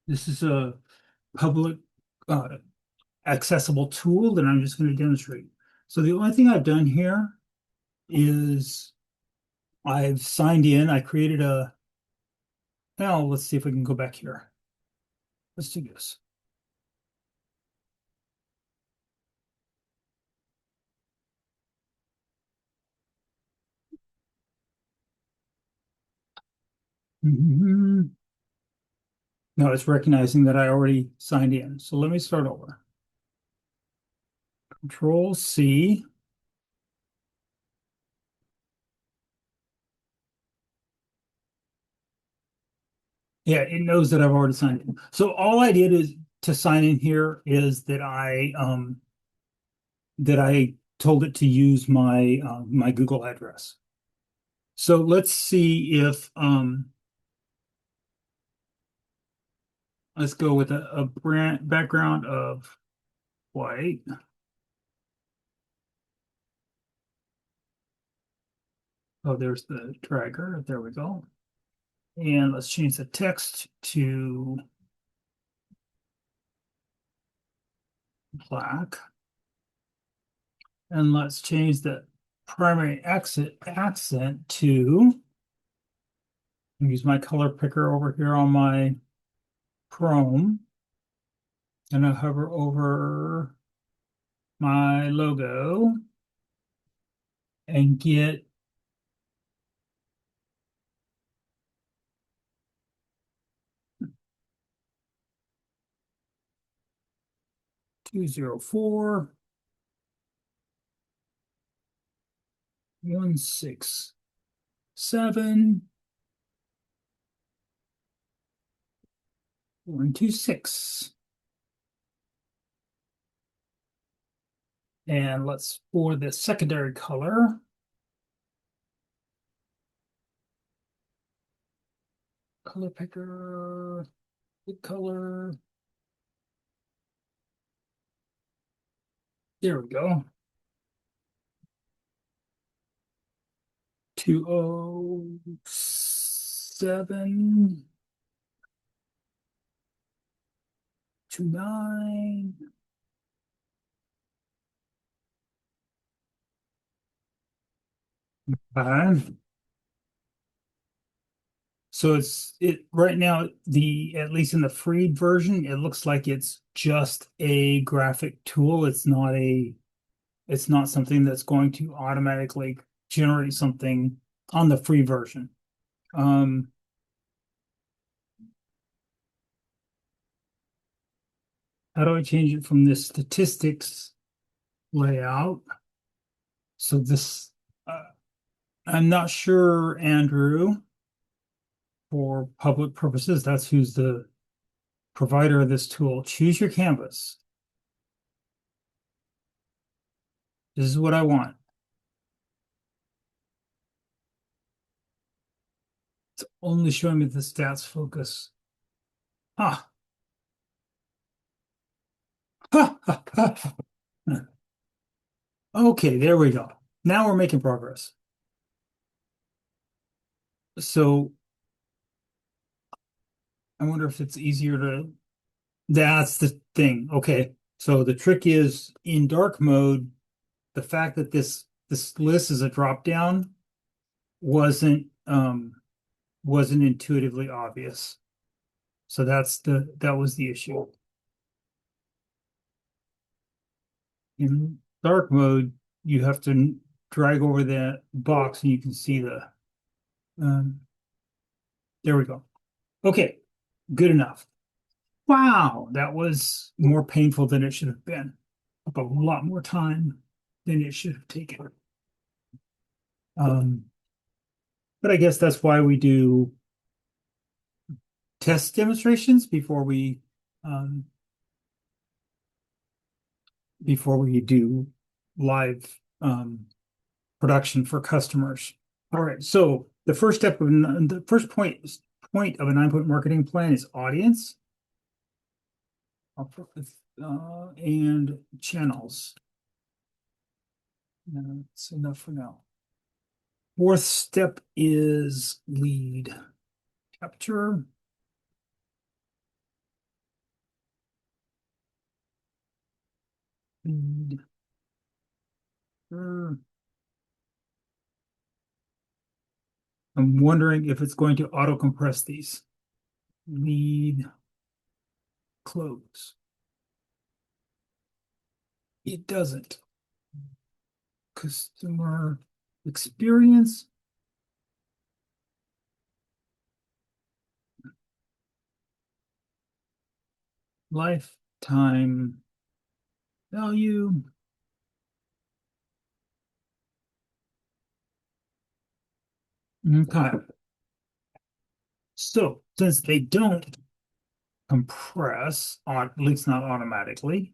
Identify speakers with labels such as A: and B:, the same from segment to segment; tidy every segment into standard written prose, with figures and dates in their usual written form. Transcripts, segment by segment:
A: This is a public accessible tool that I'm just going to demonstrate. So the only thing I've done here is I've signed in. I created well, let's see if we can go back here. Let's do this. Mhm. No, it's recognizing that I already signed in. So let me start over. Control C. Yeah, it knows that I've already signed in. So all I did is to sign in here is that I told it to use my Google address. So let's see if let's go with a brand background of white. Oh, there's the dragger. There we go. And let's change the text to black. And let's change the primary accent to use my color picker over here on my Chrome. And I'll hover over my logo and get 204-167-126. And let's for the secondary color, color picker, good color. There we go. 207-29. Fine. So it right now, the at least in the free version, it looks like it's just a graphic tool. It's not something that's going to automatically generate something on the free version. Um, how do I change it from this statistics layout? So this, I'm not sure, Andrew, for public purposes, that's who's the provider of this tool. Choose your canvas. This is what I want. It's only showing me the stats focus. Ah, ha, ha, ha. Okay, there we go. Now we're making progress. So I wonder if it's easier to, that's the thing. Okay. So the trick is in dark mode, the fact that this list is a drop down wasn't intuitively obvious. So that was the issue. In dark mode, you have to drag over that box and you can see um, there we go. Okay, good enough. Wow, that was more painful than it should have been. Took a lot more time than it should have taken. Um, but I guess that's why we do test demonstrations um, before we do live production for customers. All right, so the first point of a 9-point marketing plan is audience and channels. That's enough for now. Fourth step is lead capture. I'm wondering if it's going to auto compress these. Lead close. It doesn't. Customer experience. Lifetime value. Okay. So since they don't compress, at least not automatically,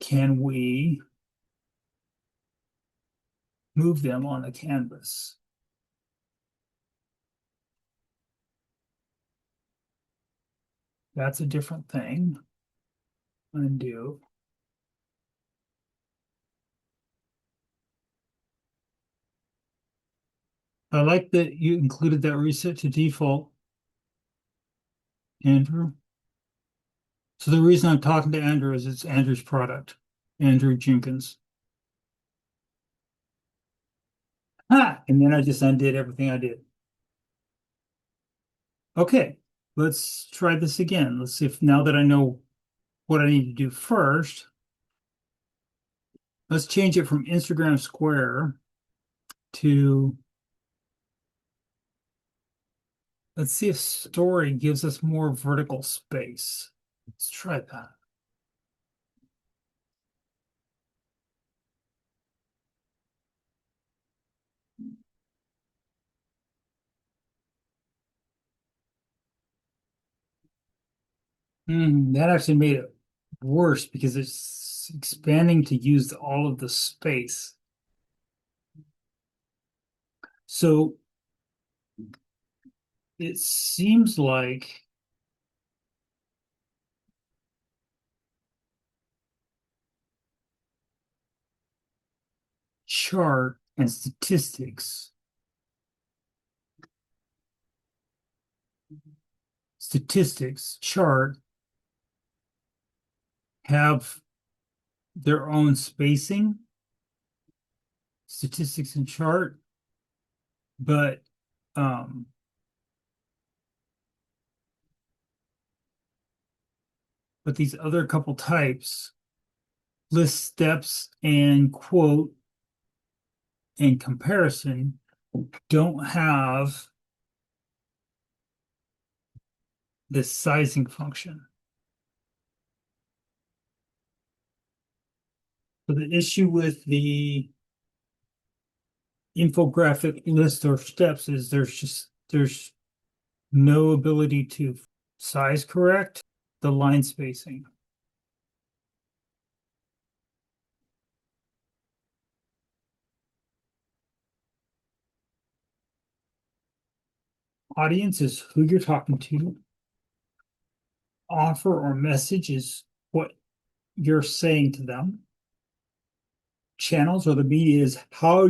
A: can we move them on the canvas? That's a different thing. Undo. I like that you included that reset to default, Andrew. So the reason I'm talking to Andrew is it's Andrew's product, Andrew Jenkins. Ah, and then I just undid everything I did. Okay, let's try this again. Let's see if now that I know what I need to do first, let's change it from Instagram Square to, let's see if story gives us more vertical space. Let's try that. That actually made it worse because it's expanding to use all of the space. So it seems like chart and statistics chart have their own spacing, statistics and chart, but um, these other couple types, list steps and quote and comparison, don't have this sizing function. So the issue with the infographic list or steps is there's no ability to size correct the line spacing. Audience is who you're talking to. Offer or message is what you're saying to them. Channels or the media is how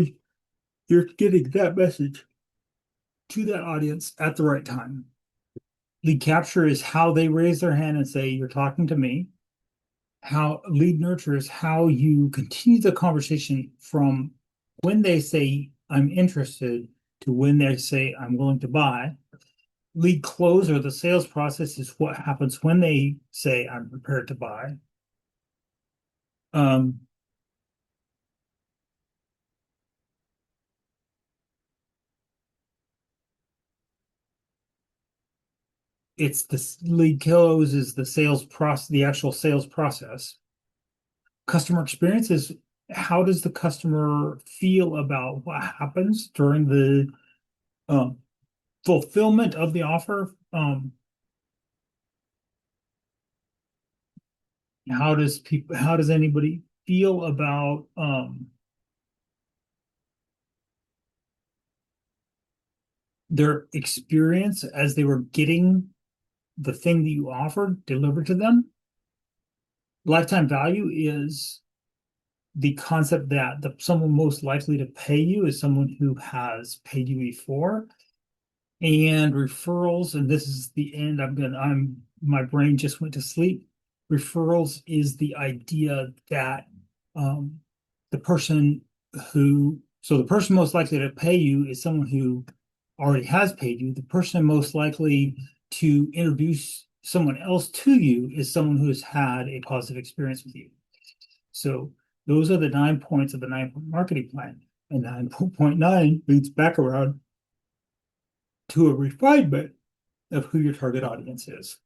A: you're getting that message to that audience at the right time. Lead capture is how they raise their hand and say, you're talking to me. How lead nurture is how you continue the conversation from when they say, I'm interested, to when they say, I'm willing to buy. Lead close or the sales process is what happens when they say, I'm prepared to buy. Um, it's the lead close is the sales process, the actual sales process. Customer experience is how does the customer feel about what happens during the um, fulfillment of the offer? How does anybody feel about their experience as they were getting the thing that you offered delivered to them? Lifetime value is the concept that someone most likely to pay you is someone who has paid you before. And referrals, and this is the end. My brain just went to sleep. Referrals is the idea that um, the person the person most likely to pay you is someone who already has paid you. The person most likely to introduce someone else to you is someone who has had a positive experience with you. So those are the 9 points of the 9-point marketing plan. And 9.9 leads back around to a refinement of who your target audience is.